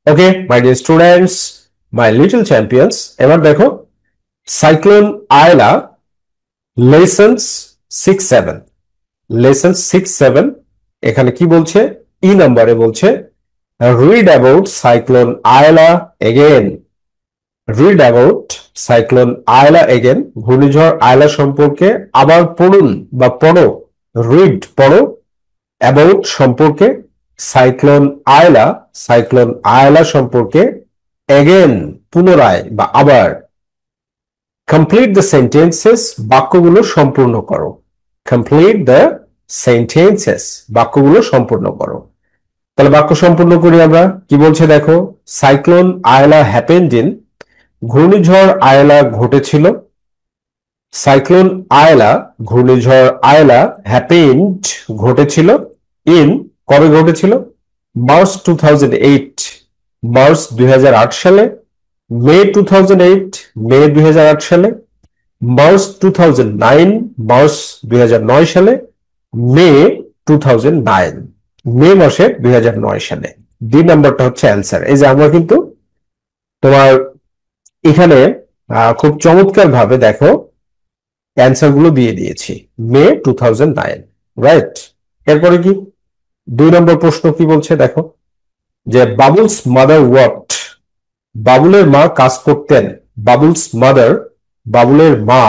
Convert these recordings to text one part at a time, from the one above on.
Okay my dear students, my little champions, এবার দেখো cyclone আয়লা lessons 6-7, lesson 6-7 এখানে কি বলছে? ই নাম্বারে বলছে read about cyclone Aila again. Read about cyclone Aila again, ঘূর্ণিঝড় আয়লা সম্পর্কে আবার পড়ুন বা পড়ো। রিড পড়ো, অ্যাবাউট সম্পর্কে, সাইক্লোন আয়লা সম্পর্কে, এগেন পুনরায় বা আবার। কমপ্লিট দ্য সেন্টেন্সেস, বাক্যগুলো সম্পূর্ণ করো। কমপ্লিট দ্য সেন্টেন্সেস, বাক্যগুলো সম্পূর্ণ করো। তাহলে বাক্য সম্পূর্ণ করি আমরা। কি বলছে দেখো, সাইক্লোন আয়লা হ্যাপেন্ড ইন, ঘূর্ণিঝড় আয়লা ঘটেছিল। সাইক্লোন আয়লা, ঘূর্ণিঝড় আয়লা হ্যাপেন্ড ঘটেছিল, ইন কবে ঘটেছিল? মার্চ 2008, মার্চ 2008 সালে। মে 2008, মে 2008 সালে। মার্চ 2009, মার্চ 2009 সালে। মে 2009, মে মাসে 2009 সালে। ডি নাম্বারটা হচ্ছে অ্যান্সার। এই যে আমরা কিন্তু তোমার এখানে খুব চমৎকার ভাবে দেখো অ্যান্সার গুলো দিয়ে দিয়েছি। মে 2009, রাইট। এরপরে কি 2 নম্বর প্রশ্ন কি বলছে দেখো, যে বাবুলস মাদার ওয়ার্কড, বাবুলের মা কাজ করতেন। বাবুলস মাদার, বাবুলের মা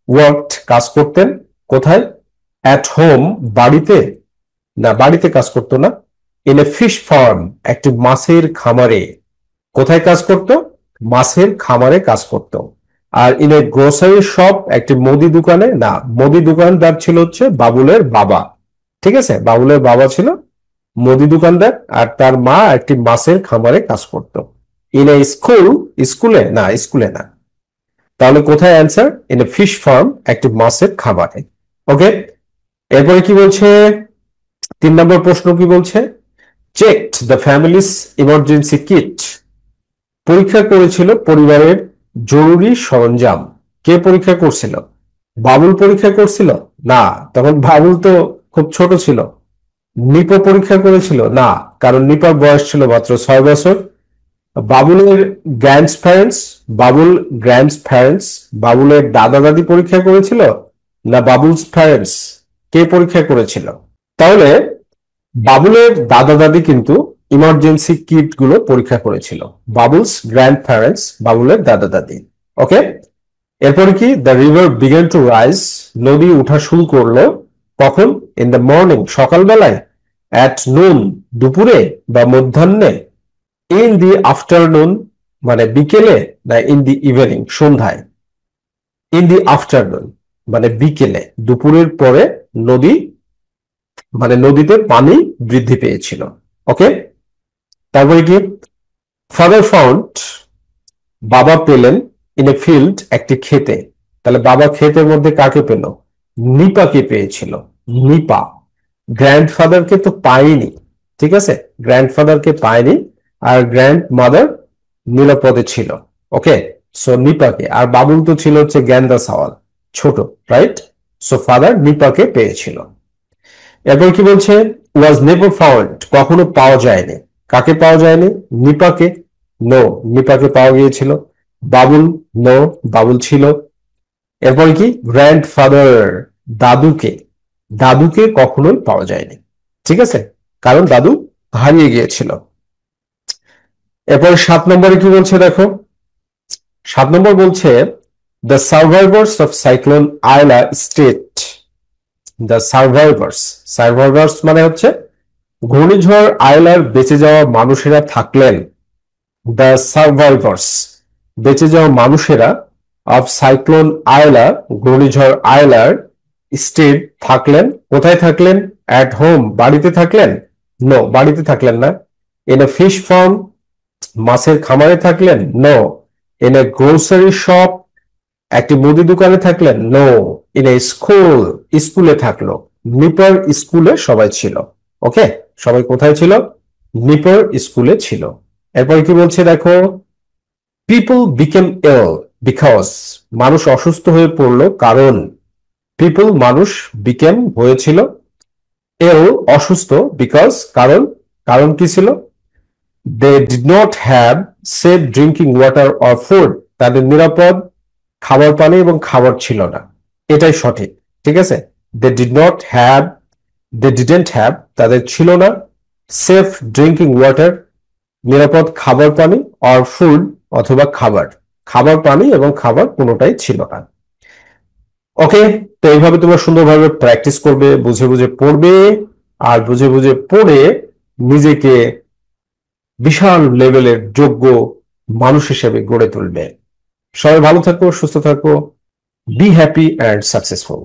ওয়ার্কড কাজ করতেন। কোথায়? অ্যাট হোম, বাড়িতে না, বাড়িতে কাজ করতো না। ইন এ ফিশ ফার্ম, একটি মাছের খামারে। কোথায় কাজ করত? মাছের খামারে কাজ করত। আর ইন এ গ্রোসারি শপ, একটি মুদি দোকানে না, মুদি দোকানদার ছিল হচ্ছে বাবুলের বাবা। ঠিক আছে, বাবুলের বাবা ছিল মুদি দোকানদার, আর তার মা একটি মাছের খামারে কাজ করত। ইন এ স্কুল, স্কুলে না, স্কুলে না। তাহলে কোথায় answer? In a fish farm, একটি মাছের খামারে। ওকে, এরপরে কি বলছে 3 নম্বর প্রশ্ন কি বলছে, checked the families emergency kit, পরীক্ষা করেছিল পরিবারের জরুরি সরঞ্জাম। কে পরীক্ষা করছিল? বাবুল পরীক্ষা করছিল না, তখন বাবুল তো খুব ছোট ছিল। নিপো পরীক্ষা করেছিল না, কারণ নিপার বয়স ছিল মাত্র 6 বছর। বাবুলের গ্র্যান্ড প্যারেন্টস, বাবুলের দাদা দাদি পরীক্ষা করেছিল না, বাবুলস প্যারেন্টস কে পরীক্ষা করেছিল? তাহলে বাবুলের দাদা দাদি কিন্তু ইমার্জেন্সি কিট গুলো পরীক্ষা করেছিল। বাবুলস গ্র্যান্ড প্যারেন্টস, বাবুলের দাদা দাদি। ওকে, এরপরে কি, the river began to rise, নদী উঠা শুরু করলো। কখন? ইন দ্য মর্নিং, সকালবেলায়। অ্যাট নুন, দুপুরে বা মধ্যাহ্নে। ইন দি আফটারনুন, মানে বিকেলে, না ইন দি ইভিনিং, সন্ধ্যায়। ইন দি আফটারনুন মানে বিকেলে, দুপুরের পরে নদী, মানে নদীতে পানি বৃদ্ধি পেয়েছিল। ওকে, তারপরে কি, ফাদার ফাউন্ড, বাবা পেলেন। ইন এ ফিল্ড, একটি ক্ষেতে। তাহলে বাবা ক্ষেতের মধ্যে কাকে পেল? নিপাকে পেয়েছিল। নিপা, গ্র্যান্ডফাদারকে তো পায়নি। ঠিক আছে, গ্র্যান্ডফাদারকে পায়নি, আর গ্র্যান্ড মাদার নিরাপদে ছিল। ওকে, সো নিপাকে। আর বাবুল তো ছিল হচ্ছে গ্যান্ডা সাওয়াল, ছোট, রাইট। সো ফাদার নিপাকে পেয়েছিল। এরপর কি বলছে, ওয়াজ নেভার ফাউন্ড, কখনো পাওয়া যায়নি। কাকে পাওয়া যায়নি? নিপাকে। নো, নিপাকে পাওয়া গিয়েছিল। বাবুল, নো, বাবুল ছিল। এরপর কি, গ্র্যান্ডফাদার, দাদুকে, দাদুকে কখনোই পাওয়া যায়নি। ঠিক আছে, কারণ দাদু হারিয়ে গিয়েছিল। এরপর 7 নম্বরে কি বলছে দেখো, 7 নম্বর বলছে the survivors of cyclone Aila state. The survivors, survivors মানে হচ্ছে ঘূর্ণিঝড় আয়লার বেঁচে যাওয়া মানুষেরা থাকলেন। দ্য সার্ভাইভার্স, বেঁচে যাওয়া মানুষেরা, অফ সাইক্লোন আয়লা, ঘূর্ণিঝড় আয়লার, স্টেট থাকলেন। কোথায় থাকলেন? অ্যাট হোম, বাড়িতে থাকলেন। নো, বাড়িতে থাকলেন না। ইন এ ফিশ ফার্ম, মাছের খামারে থাকলেন। No. In a grocery shop, একটি মুদি দোকানে থাকলেন। নো। ইন এ স্কুল, স্কুলে থাকলো। নিপার স্কুলে সবাই ছিল। ওকে, সবাই কোথায় ছিল? নিপার স্কুলে ছিল। এরপর কি বলছে দেখো, পিপল বিকেম ইল বিকজ, মানুষ অসুস্থ হয়ে পড়লো কারণ। পিপল মানুষ, বিকেম হয়েছিল, ইল অসুস্থ, বিকজ কারণ। কারণ কি ছিল? They did not have safe drinking water or food, তাদের নিরাপদ খাবার পানি এবং খাবার ছিল না, এটাই সঠিক। ঠিক আছে, they did not have, they didn't have তাদের ছিল না, সেফ ড্রিঙ্কিং ওয়াটার নিরাপদ খাবার পানি, অর ফুড অথবা খাবার, খাবার পানি এবং খাবার কোনোটাই ছিল না। ওকে, তো এইভাবে তোমরা সুন্দরভাবে প্র্যাকটিস করবে, বুঝে বুঝে পড়বে, আর বুঝে বুঝে পড়ে নিজেকে বিশাল লেভেলের যোগ্য মানুষ হিসেবে গড়ে তুলবে। সবাই ভালো থাকো, সুস্থ থাকো, বি হ্যাপি অ্যান্ড সাকসেসফুল।